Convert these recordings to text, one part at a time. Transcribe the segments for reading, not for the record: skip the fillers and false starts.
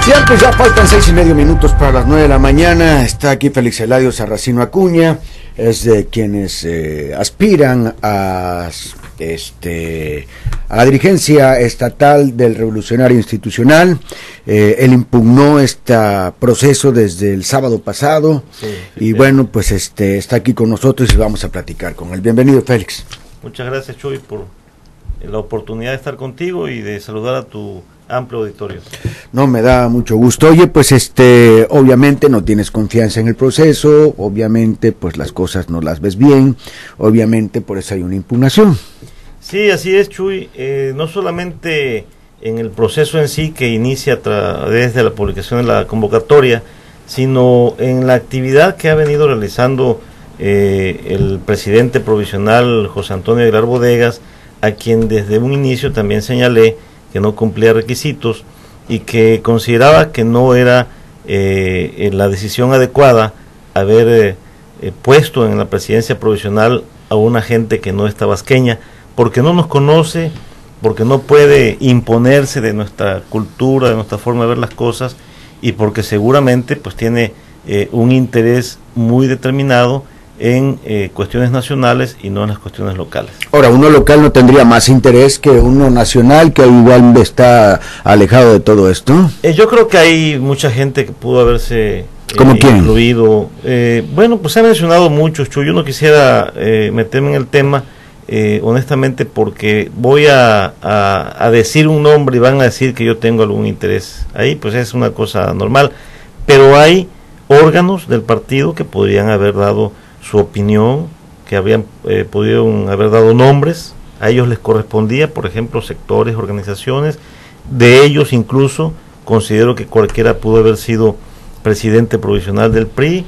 Bien, pues ya faltan 6:30 para las 9 de la mañana. Está aquí Félix Eladio Sarracino Acuña, es de quienes aspiran a la dirigencia estatal del Revolucionario Institucional. Él impugnó este proceso desde el sábado pasado, y bueno, pues está aquí con nosotros y vamos a platicar con él. Bienvenido, Félix. Muchas gracias, Chuy, por la oportunidad de estar contigo y de saludar a tu amplio auditorio. No, me da mucho gusto. Oye, pues obviamente no tienes confianza en el proceso, obviamente pues las cosas no las ves bien, obviamente por eso hay una impugnación. Sí, así es, Chuy. No solamente en el proceso en sí, que inicia a través de la publicación de la convocatoria, sino en la actividad que ha venido realizando el presidente provisional José Antonio Aguilar Bodegas, a quien desde un inicio también señalé que no cumplía requisitos y que consideraba que no era la decisión adecuada haber puesto en la presidencia provisional a una gente que no es tabasqueña, porque no nos conoce, porque no puede imponerse de nuestra cultura, de nuestra forma de ver las cosas, y porque seguramente pues tiene un interés muy determinado en cuestiones nacionales y no en las cuestiones locales. Ahora, uno local no tendría más interés que uno nacional, que igual está alejado de todo esto. Yo creo que hay mucha gente que pudo haberse incluido. Bueno, pues se ha mencionado muchos, Chuy. Yo no quisiera meterme en el tema, honestamente, porque voy a decir un nombre y van a decir que yo tengo algún interés ahí, pues es una cosa normal. Pero hay órganos del partido que podrían haber dado su opinión, que habrían podido haber dado nombres, a ellos les correspondía, por ejemplo, sectores, organizaciones, de ellos incluso considero que cualquiera pudo haber sido presidente provisional del PRI,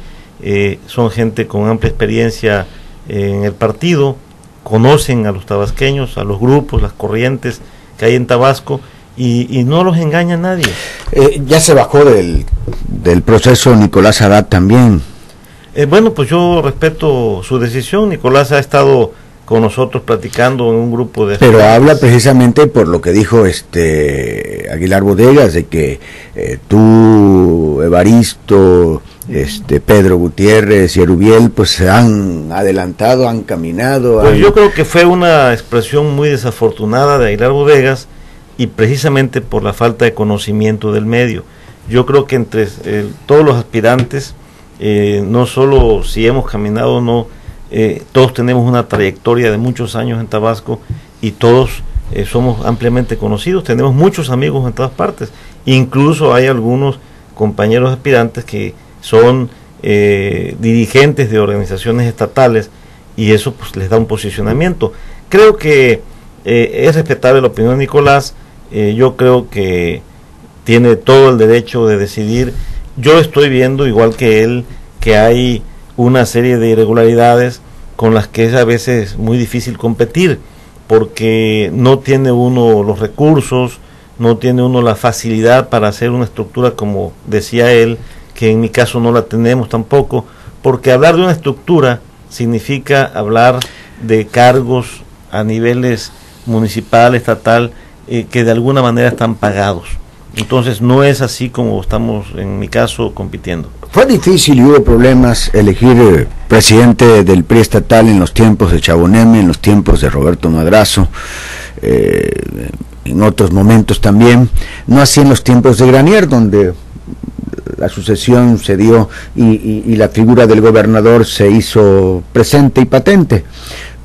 son gente con amplia experiencia en el partido, conocen a los tabasqueños, a los grupos, las corrientes que hay en Tabasco, y no los engaña nadie. Ya se bajó del proceso Nicolás Haddad también. Bueno, pues yo respeto su decisión. Nicolás ha estado con nosotros platicando en un grupo de... Pero habla precisamente por lo que dijo Aguilar Bodegas, de que tú, Evaristo, Pedro Gutiérrez y Erubiel, pues se han adelantado, han caminado. Pues yo creo que fue una expresión muy desafortunada de Aguilar Bodegas, y precisamente por la falta de conocimiento del medio. Yo creo que entre todos los aspirantes, no solo si hemos caminado o no, todos tenemos una trayectoria de muchos años en Tabasco y todos somos ampliamente conocidos, tenemos muchos amigos en todas partes, incluso hay algunos compañeros aspirantes que son dirigentes de organizaciones estatales, y eso pues les da un posicionamiento. Creo que es respetable la opinión de Nicolás. Yo creo que tiene todo el derecho de decidir. Yo estoy viendo, igual que él, que hay una serie de irregularidades con las que es a veces muy difícil competir, porque no tiene uno los recursos, no tiene uno la facilidad para hacer una estructura, como decía él, que en mi caso no la tenemos tampoco, porque hablar de una estructura significa hablar de cargos a niveles municipal, estatal, que de alguna manera están pagados. Entonces no es así como estamos, en mi caso, compitiendo. Fue difícil y hubo problemas elegir presidente del PRI estatal en los tiempos de Chavo Neme, en los tiempos de Roberto Madrazo, en otros momentos también, no así en los tiempos de Granier, donde la sucesión se dio y la figura del gobernador se hizo presente y patente.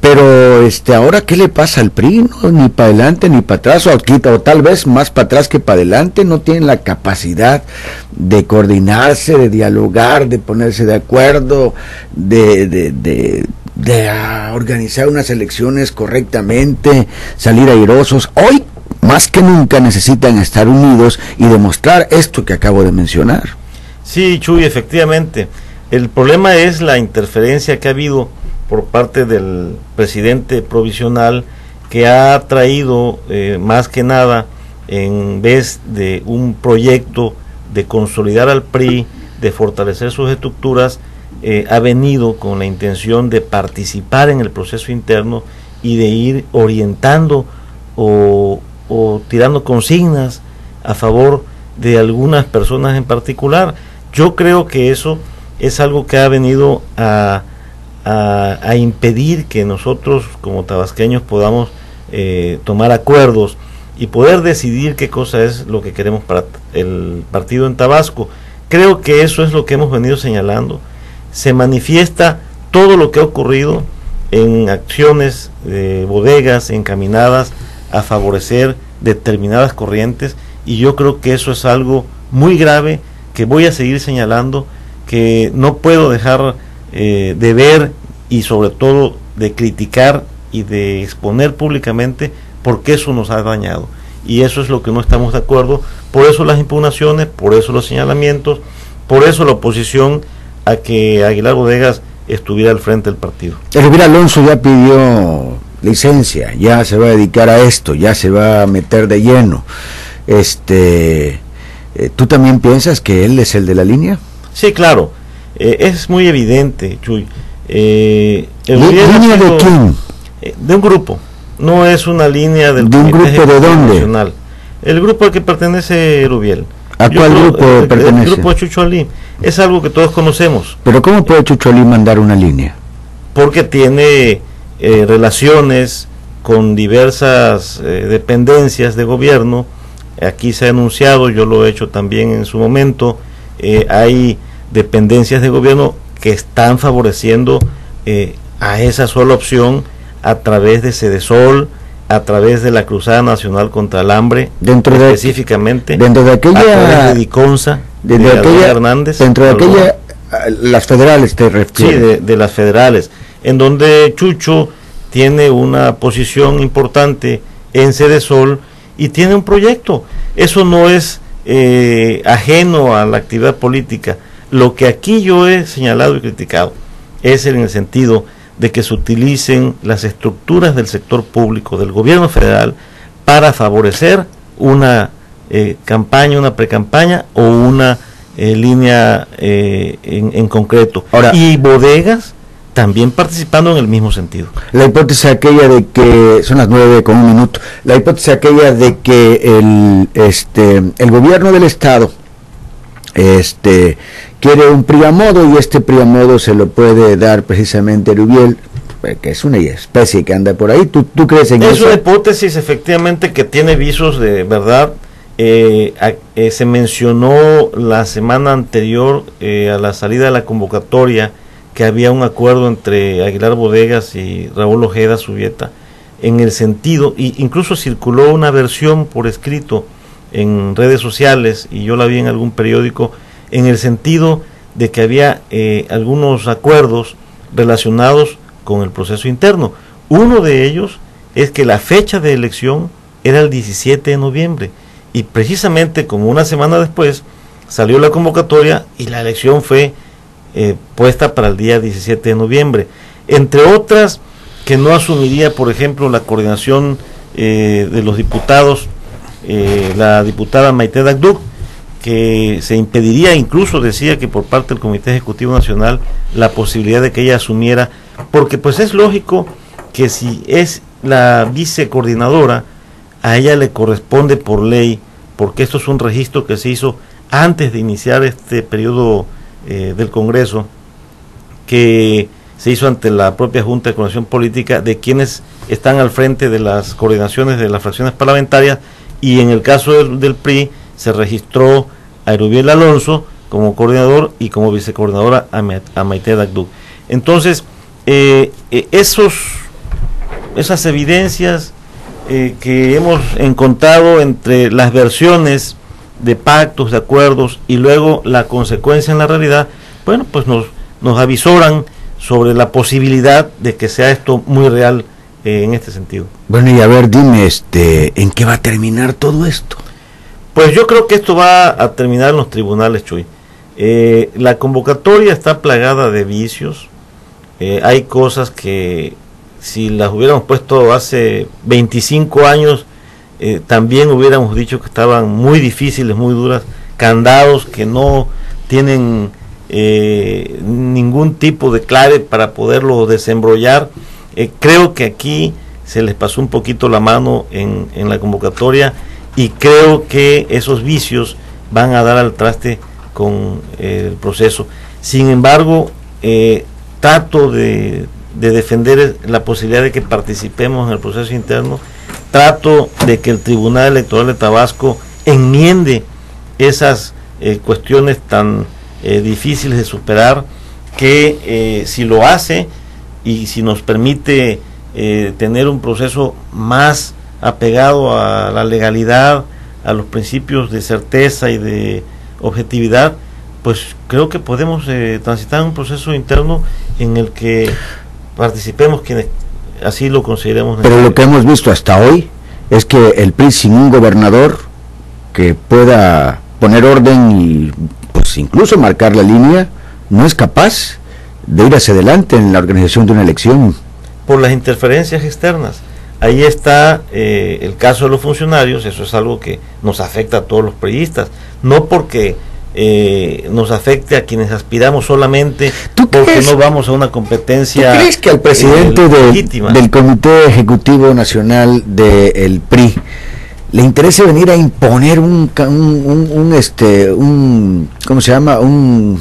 Pero ahora, ¿qué le pasa al PRI? No, ni para adelante ni para atrás, o tal vez más para atrás que para adelante. No tienen la capacidad de coordinarse, de dialogar, de ponerse de acuerdo, de organizar unas elecciones correctamente, salir airosos. Hoy, más que nunca, necesitan estar unidos y demostrar esto que acabo de mencionar. Sí, Chuy, efectivamente. El problema es la interferencia que ha habido por parte del presidente provisional, que ha traído más que nada, en vez de un proyecto de consolidar al PRI, de fortalecer sus estructuras, ha venido con la intención de participar en el proceso interno y de ir orientando o tirando consignas a favor de algunas personas en particular. Yo creo que eso es algo que ha venido a impedir que nosotros como tabasqueños podamos tomar acuerdos y poder decidir qué cosa es lo que queremos para el partido en Tabasco. Creo que eso es lo que hemos venido señalando. Se manifiesta todo lo que ha ocurrido en acciones de bodegas encaminadas a favorecer determinadas corrientes, y yo creo que eso es algo muy grave que voy a seguir señalando, que no puedo dejar de ver y sobre todo de criticar y de exponer públicamente, porque eso nos ha dañado, y eso es lo que no estamos de acuerdo. Por eso las impugnaciones, por eso los señalamientos, por eso la oposición a que Aguilar Bodegas estuviera al frente del partido. Erubiel Alonso ya pidió licencia, ya se va a dedicar a esto, ya se va a meter de lleno. ¿Tú también piensas que él es el de la línea? Sí, claro, es muy evidente, Chuy. ¿Línea de quién? De un grupo, no es una línea del ¿De un grupo de dónde? Nacional. El grupo al que pertenece Erubiel. ¿A cuál grupo pertenece? El grupo de Chucho Alí. Es algo que todos conocemos. ¿Pero cómo puede Chucho Alí mandar una línea? Porque tiene relaciones con diversas dependencias de gobierno. Aquí se ha anunciado, yo lo he hecho también en su momento, hay dependencias de gobierno que están favoreciendo a esa sola opción a través de Cedesol, a través de la Cruzada Nacional contra el Hambre, específicamente, dentro de aquella, a través de Diconsa, de aquella, Hernández, dentro de aquella, las federales te refieres. Sí, de las federales, en donde Chucho tiene una posición importante en Cedesol y tiene un proyecto. Eso no es ajeno a la actividad política. Lo que aquí yo he señalado y criticado es en el sentido de que se utilicen las estructuras del sector público, del gobierno federal, para favorecer una campaña, una precampaña o una línea en concreto. Ahora, y bodegas también participando en el mismo sentido. La hipótesis aquella de que, son las 9:01, la hipótesis aquella de que el gobierno del estado quiere un PRI a modo, y este PRI a modo se lo puede dar precisamente Erubiel, que es una especie que anda por ahí. ¿Tú crees en eso? Es una hipótesis efectivamente que tiene visos de verdad. Se mencionó la semana anterior a la salida de la convocatoria que había un acuerdo entre Aguilar Bodegas y Raúl Ojeda Subieta, en el sentido, y incluso circuló una versión por escrito en redes sociales, y yo la vi en algún periódico, en el sentido de que había algunos acuerdos relacionados con el proceso interno. Uno de ellos es que la fecha de elección era el 17 de noviembre, y precisamente como una semana después salió la convocatoria y la elección fue puesta para el día 17 de noviembre, entre otras, que no asumiría, por ejemplo, la coordinación de los diputados, la diputada Maite Dagduc, que se impediría, incluso decía que por parte del Comité Ejecutivo Nacional, la posibilidad de que ella asumiera, porque pues es lógico que si es la vicecoordinadora, a ella le corresponde por ley, porque esto es un registro que se hizo antes de iniciar este periodo del Congreso, que se hizo ante la propia Junta de Coordinación Política, de quienes están al frente de las coordinaciones de las fracciones parlamentarias, y en el caso del PRI se registró a Erubiel Alonso como coordinador y como vicecoordinadora a Maite Dagduc. Entonces, esas evidencias que hemos encontrado entre las versiones de pactos, de acuerdos, y luego la consecuencia en la realidad, bueno, pues nos avisoran sobre la posibilidad de que sea esto muy real en este sentido. Bueno, y a ver, dime, ¿en qué va a terminar todo esto? Pues yo creo que esto va a terminar en los tribunales, Chuy. La convocatoria está plagada de vicios. Hay cosas que si las hubiéramos puesto hace 25 años, también hubiéramos dicho que estaban muy difíciles, muy duras, candados que no tienen ningún tipo de clave para poderlo desembrollar. Creo que aquí se les pasó un poquito la mano en la convocatoria, y creo que esos vicios van a dar al traste con el proceso. Sin embargo, trato de defender la posibilidad de que participemos en el proceso interno, trato de que el Tribunal Electoral de Tabasco enmiende esas cuestiones tan difíciles de superar, que si lo hace y si nos permite tener un proceso más apegado a la legalidad, a los principios de certeza y de objetividad, pues creo que podemos transitar un proceso interno en el que participemos quienes así lo consideremos necesario. Pero lo que hemos visto hasta hoy es que el PRI, sin un gobernador que pueda poner orden y pues incluso marcar la línea, no es capaz de ir hacia adelante en la organización de una elección. Por las interferencias externas. Ahí está el caso de los funcionarios. Eso es algo que nos afecta a todos los priistas, no porque nos afecte a quienes aspiramos solamente porque no vamos a una competencia. ¿Tú crees que al presidente del Comité Ejecutivo Nacional del PRI le interesa venir a imponer un ¿cómo se llama? Un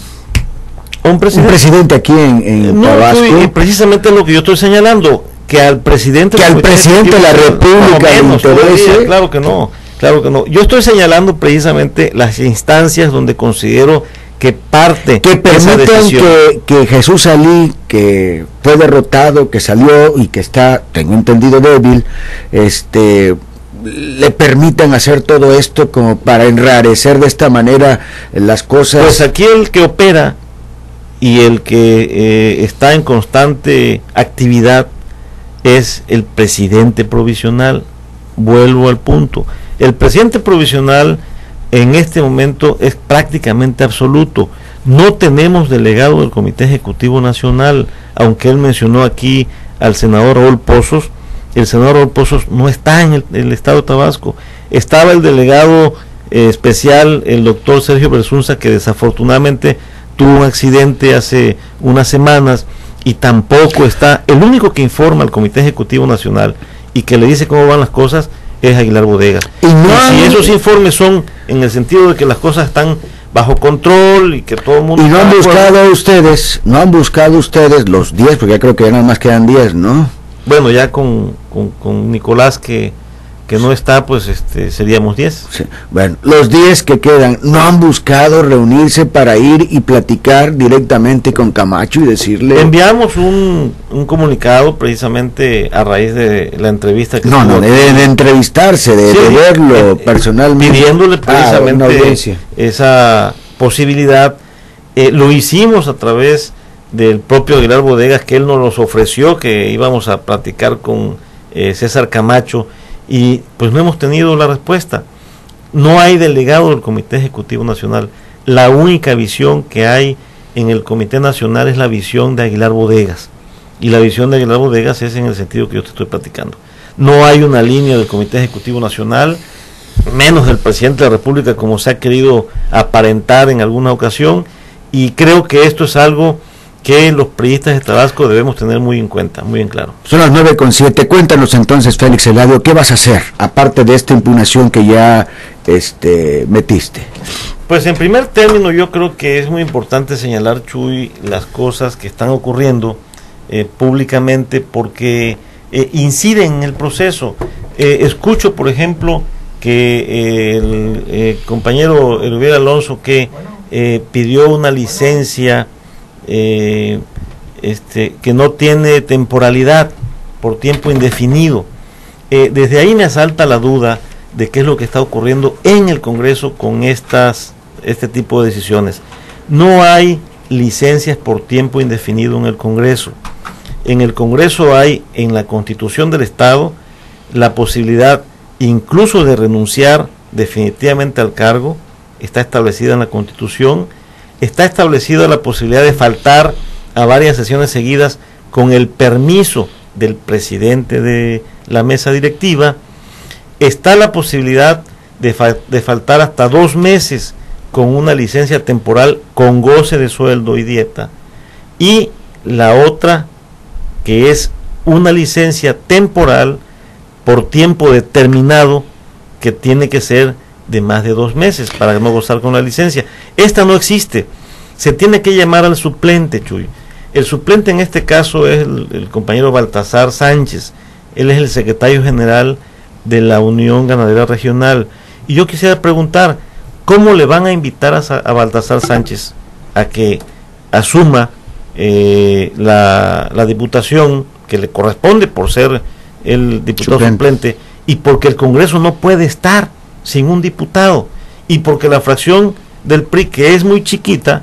presidente aquí en Tabasco? Precisamente lo que yo estoy señalando, que al presidente de la República le interese. Claro que no. Yo estoy señalando precisamente las instancias donde considero que permitan que Jesús Alí, que fue derrotado, que salió y que está, tengo entendido, débil, le permitan hacer todo esto como para enrarecer de esta manera las cosas. Pues aquí el que opera y el que está en constante actividad es el presidente provisional. Vuelvo al punto. El presidente provisional en este momento es prácticamente absoluto. No tenemos delegado del Comité Ejecutivo Nacional, aunque él mencionó aquí al senador Raúl Pozos. El senador Raúl Pozos no está en el estado de Tabasco. Estaba el delegado especial, el doctor Sergio Bersunza, que desafortunadamente tuvo un accidente hace unas semanas, y tampoco está. El único que informa al Comité Ejecutivo Nacional y que le dice cómo van las cosas es Aguilar Bodegas. Y si esos informes son en el sentido de que las cosas están bajo control y que todo el mundo... Y no han buscado ustedes los 10, porque ya creo que ya nada más quedan 10, ¿no? Bueno, ya con Nicolás que no está, pues seríamos 10. Sí. Bueno, los 10 que quedan, ¿no han buscado reunirse para ir y platicar directamente con Camacho y decirle? Enviamos un comunicado precisamente a raíz de la entrevista que de entrevistarse, de verlo personalmente, pidiéndole precisamente esa posibilidad. Lo hicimos a través del propio Aguilar Bodegas, que él nos los ofreció, que íbamos a platicar con César Camacho, y pues no hemos tenido la respuesta. No hay delegado del Comité Ejecutivo Nacional. La única visión que hay en el Comité Nacional es la visión de Aguilar Bodegas, y la visión de Aguilar Bodegas es en el sentido que yo te estoy platicando. No hay una línea del Comité Ejecutivo Nacional, menos del presidente de la República, como se ha querido aparentar en alguna ocasión, y creo que esto es algo que los priistas de Tabasco debemos tener muy en cuenta, muy en claro. Son las 9:07. Cuéntanos entonces, Félix Eladio, ¿qué vas a hacer aparte de esta impugnación que ya metiste? Pues en primer término yo creo que es muy importante señalar, Chuy, las cosas que están ocurriendo públicamente, porque inciden en el proceso. Escucho, por ejemplo, que el compañero Erubiel Alonso, que pidió una licencia que no tiene temporalidad, por tiempo indefinido. Desde ahí me asalta la duda de qué es lo que está ocurriendo en el Congreso con este tipo de decisiones. No hay licencias por tiempo indefinido en el Congreso. En el Congreso hay, en la Constitución del Estado, la posibilidad incluso de renunciar definitivamente al cargo. Está establecida en la Constitución. Está establecida la posibilidad de faltar a varias sesiones seguidas con el permiso del presidente de la mesa directiva. Está la posibilidad de faltar hasta 2 meses con una licencia temporal con goce de sueldo y dieta. Y la otra, que es una licencia temporal por tiempo determinado, que tiene que ser de más de 2 meses para no gozar con la licencia. Esta no existe. Se tiene que llamar al suplente, Chuy. El suplente en este caso es el compañero Baltasar Sánchez. Él es el secretario general de la Unión Ganadera Regional. Y yo quisiera preguntar, ¿cómo le van a invitar a Baltasar Sánchez a que asuma la diputación que le corresponde por ser el diputado suplente, y porque el Congreso no puede estar sin un diputado, y porque la fracción del PRI, que es muy chiquita,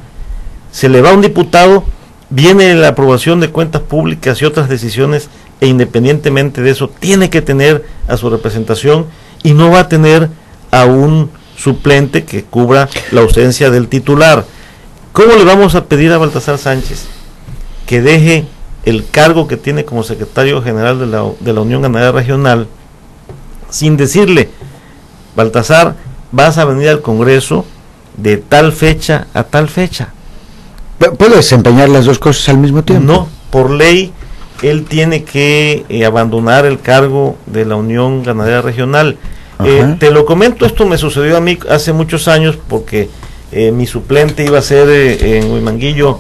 se le va un diputado, viene la aprobación de cuentas públicas y otras decisiones, e independientemente de eso tiene que tener a su representación, y no va a tener a un suplente que cubra la ausencia del titular? ¿Cómo le vamos a pedir a Baltasar Sánchez que deje el cargo que tiene como secretario general de la Unión Ganadera Regional sin decirle: Baltasar, vas a venir al Congreso de tal fecha a tal fecha? ¿Puede desempeñar las dos cosas al mismo tiempo? No, por ley él tiene que abandonar el cargo de la Unión Ganadera Regional. Te lo comento, esto me sucedió a mí hace muchos años, porque mi suplente iba a ser en Huimanguillo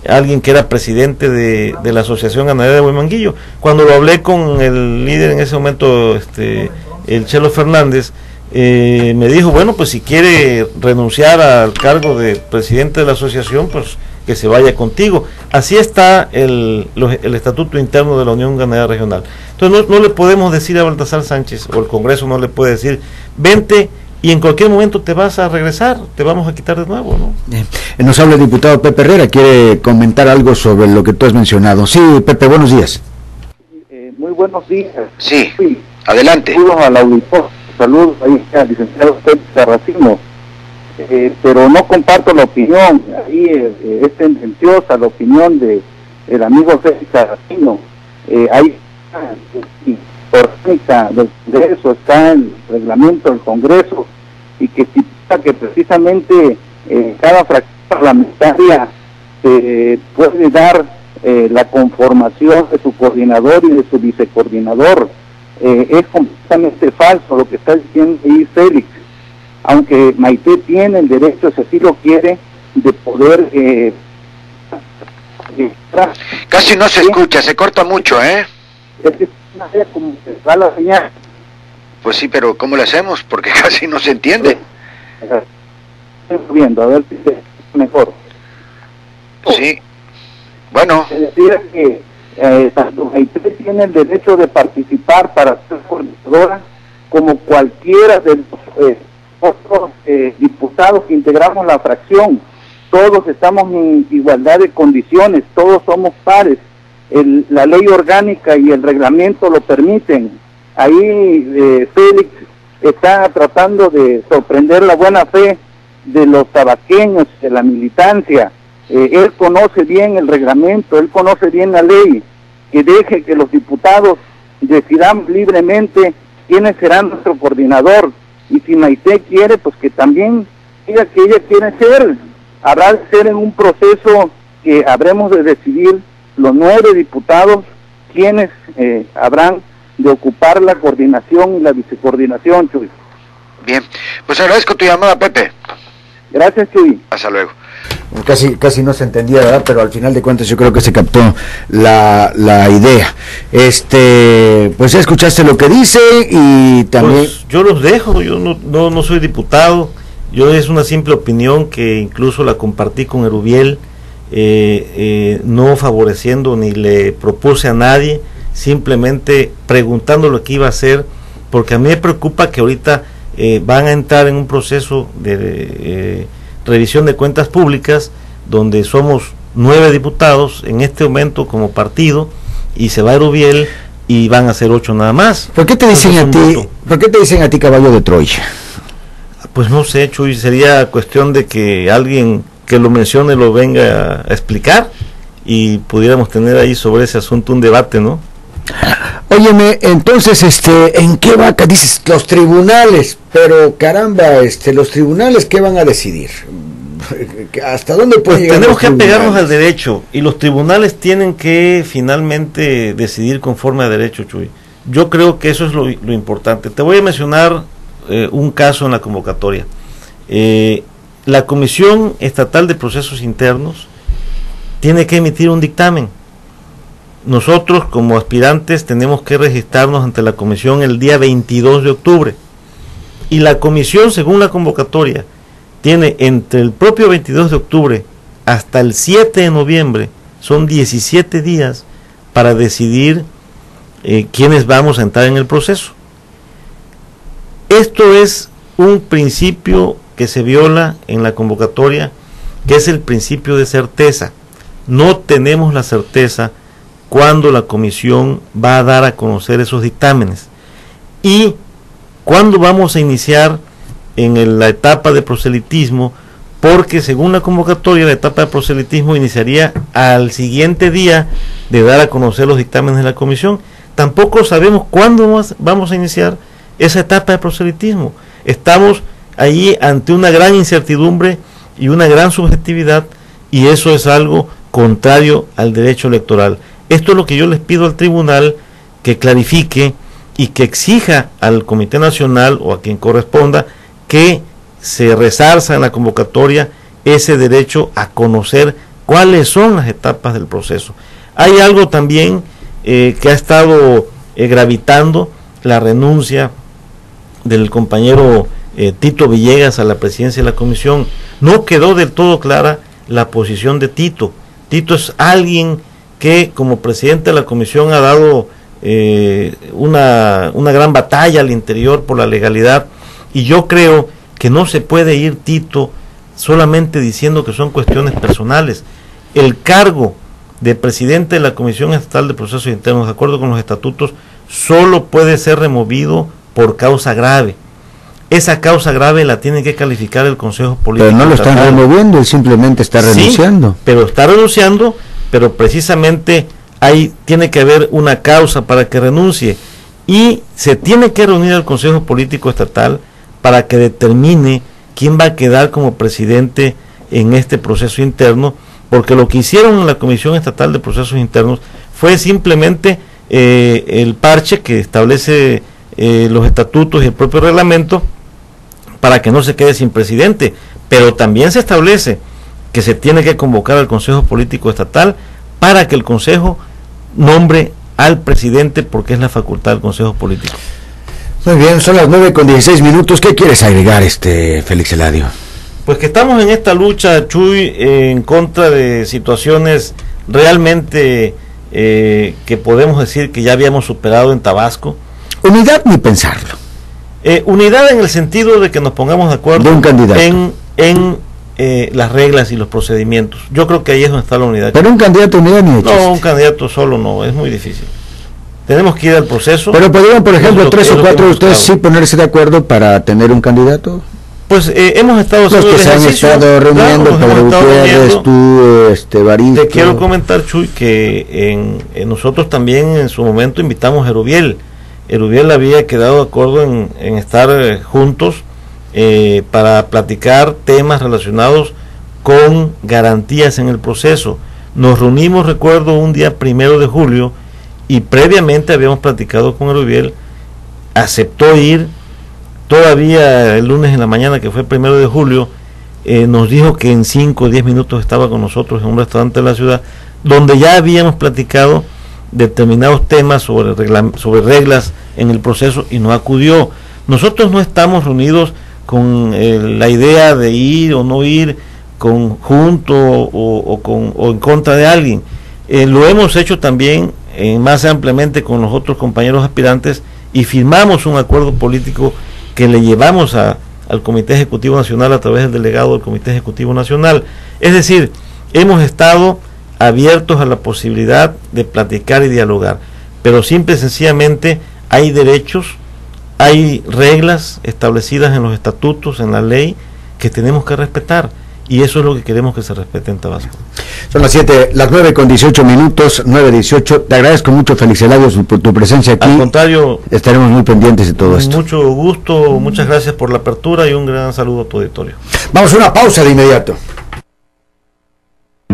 alguien que era presidente de la Asociación Ganadera de Huimanguillo. Cuando lo hablé con el líder en ese momento, el Chelo Fernández, me dijo, bueno, pues si quiere renunciar al cargo de presidente de la asociación, pues que se vaya contigo. Así está el estatuto interno de la Unión Ganadera Regional. Entonces no le podemos decir a Baltasar Sánchez, o el Congreso no le puede decir: vente y en cualquier momento te vas a regresar, te vamos a quitar de nuevo, ¿no? Nos habla el diputado Pepe Herrera, quiere comentar algo sobre lo que tú has mencionado. Sí, Pepe, buenos días. Muy buenos días. Sí, adelante. Saludos al auditor, saludos ahí al licenciado Félix Sarracino, pero no comparto la opinión, ahí es tendenciosa la opinión del amigo Félix Sarracino. Hay orgánica del Congreso, está el reglamento del Congreso, y que estipula que precisamente cada fracción parlamentaria puede dar la conformación de su coordinador y de su vicecoordinador. Es completamente falso lo que está diciendo ahí Félix, aunque Maite tiene el derecho, si así lo quiere, de poder... Casi no se escucha, se corta mucho, Es que como que va la señal. Pues sí, pero ¿cómo lo hacemos? Porque casi no se entiende. Estoy viendo, a ver si se mejor. Sí. Bueno. Se decía que tanto Maite tiene el derecho de participar para ser coordinadora, como cualquiera de los otros diputados que integramos la fracción. Todos estamos en igualdad de condiciones, todos somos pares. La ley orgánica y el reglamento lo permiten. Ahí Félix está tratando de sorprender la buena fe de los tabaqueños, de la militancia. Él conoce bien el reglamento, él conoce bien la ley. Que deje que los diputados decidamos libremente quién será nuestro coordinador, y si Maite quiere, pues que también diga que ella quiere ser. Habrá de ser en un proceso que habremos de decidir los 9 diputados quienes habrán de ocupar la coordinación y la vicecoordinación, Chuy. Bien, pues agradezco tu llamada, Pepe. Gracias, Chuy. Hasta luego. Casi no se entendía, ¿verdad? Pero al final de cuentas yo creo que se captó la idea. Pues ya escuchaste lo que dice, y también... Pues yo los dejo, yo no soy diputado, yo es una simple opinión que incluso la compartí con Erubiel, no favoreciendo ni le propuse a nadie, simplemente preguntando lo que iba a hacer, porque a mí me preocupa que ahorita van a entrar en un proceso de revisión de cuentas públicas, donde somos 9 diputados en este momento como partido, y se va Erubiel y van a ser 8 nada más. ¿Por qué te dicen a ti? ¿Por qué te dicen a ti caballo de Troya? Pues no sé, Chuy, sería cuestión de que alguien que lo mencione lo venga a explicar, y pudiéramos tener ahí sobre ese asunto un debate, ¿no? Óyeme, entonces, ¿en qué va? Dices los tribunales, pero caramba, los tribunales, ¿qué van a decidir? ¿Hasta dónde puede llegar? Tenemos que apegarnos al derecho, y los tribunales tienen que finalmente decidir conforme a derecho, Chuy. Yo creo que eso es lo importante. Te voy a mencionar un caso en la convocatoria. La Comisión Estatal de Procesos Internos tiene que emitir un dictamen. Nosotros como aspirantes tenemos que registrarnos ante la comisión el día 22 de octubre. Y la comisión, según la convocatoria, tiene entre el propio 22 de octubre hasta el 7 de noviembre, son 17 días para decidir quiénes vamos a entrar en el proceso. Esto es un principio que se viola en la convocatoria, que es el principio de certeza. No tenemos la certeza cuándo la comisión va a dar a conocer esos dictámenes y cuándo vamos a iniciar en la etapa de proselitismo, porque según la convocatoria la etapa de proselitismo iniciaría al siguiente día de dar a conocer los dictámenes de la comisión. Tampoco sabemos cuándo vamos a iniciar esa etapa de proselitismo. Estamos allí ante una gran incertidumbre y una gran subjetividad, y eso es algo contrario al derecho electoral. Esto es lo que yo les pido al tribunal, que clarifique y que exija al Comité Nacional o a quien corresponda que se resarza en la convocatoria ese derecho a conocer cuáles son las etapas del proceso. Hay algo también que ha estado gravitando, la renuncia del compañero Tito Villegas a la presidencia de la comisión. No quedó del todo clara la posición de Tito. Tito es alguien que como presidente de la comisión ha dado una gran batalla al interior por la legalidad, y yo creo que no se puede ir Tito solamente diciendo que son cuestiones personales. El cargo de presidente de la Comisión Estatal de Procesos Internos, de acuerdo con los estatutos, solo puede ser removido por causa grave. Esa causa grave la tiene que calificar el Consejo Político. Pero no lo están removiendo, él simplemente está renunciando. Sí, pero está renunciando, pero precisamente ahí tiene que haber una causa para que renuncie, y se tiene que reunir el Consejo Político Estatal para que determine quién va a quedar como presidente en este proceso interno, porque lo que hicieron en la Comisión Estatal de Procesos Internos fue simplemente el parche que establece los estatutos y el propio reglamento para que no se quede sin presidente, pero también se establece que se tiene que convocar al Consejo Político Estatal para que el Consejo nombre al presidente, porque es la facultad del Consejo Político. Muy bien, son las 9:16. ¿Qué quieres agregar, Félix Eladio? Pues que estamos en esta lucha, Chuy, en contra de situaciones realmente que podemos decir que ya habíamos superado en Tabasco. Unidad ni pensarlo. Unidad en el sentido de que nos pongamos de acuerdo de un candidato en las reglas y los procedimientos. Yo creo que ahí es donde está la unidad. Pero un candidato unidad ni hecho. No, un candidato solo no, es muy difícil. Tenemos que ir al proceso. Pero podrían, por ejemplo, 3 o 4 de ustedes sí ponerse de acuerdo para tener un candido. Pues hemos estado haciendo los que se han estado reuniendo, Pedro Gutiérrez, tú, Barito. Te quiero comentar, Chuy, que nosotros también en su momento invitamos a Erubiel. Erubiel había quedado de acuerdo en estar juntos para platicar temas relacionados con garantías en el proceso. Nos reunimos, recuerdo, un día 1 de julio, y previamente habíamos platicado con Erubiel, aceptó ir. Todavía el lunes en la mañana, que fue 1 de julio, nos dijo que en 5 o 10 minutos estaba con nosotros en un restaurante de la ciudad, donde ya habíamos platicado determinados temas sobre reglas en el proceso, y no acudió. Nosotros no estamos reunidos con la idea de ir o no ir junto o en contra de alguien. Lo hemos hecho también más ampliamente con los otros compañeros aspirantes, y firmamos un acuerdo político que le llevamos al Comité Ejecutivo Nacional a través del delegado del Comité Ejecutivo Nacional. Es decir, hemos estado abiertos a la posibilidad de platicar y dialogar, pero simple y sencillamente hay derechos, hay reglas establecidas en los estatutos, en la ley, que tenemos que respetar, y eso es lo que queremos que se respete en Tabasco. Son las 9:18, 9:18. Te agradezco mucho, Félix Eladio, tu presencia aquí. Al contrario, estaremos muy pendientes de todo esto. Mucho gusto, muchas gracias por la apertura y un gran saludo a tu auditorio. Vamos a una pausa de inmediato.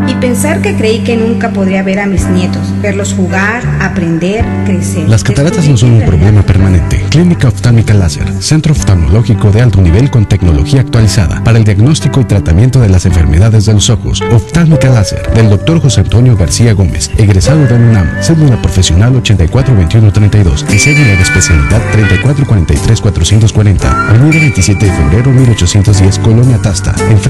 Y pensar que creí que nunca podría ver a mis nietos, verlos jugar, aprender, crecer. Las cataratas no son un problema permanente. Clínica Oftálmica Láser, centro oftalmológico de alto nivel con tecnología actualizada para el diagnóstico y tratamiento de las enfermedades de los ojos. Oftálmica Láser, del Dr. José Antonio García Gómez, egresado de UNAM, cédula profesional 842132 y cédula de especialidad 3443440, Avenida 27 de febrero 1810, Colonia Tasta, enfrente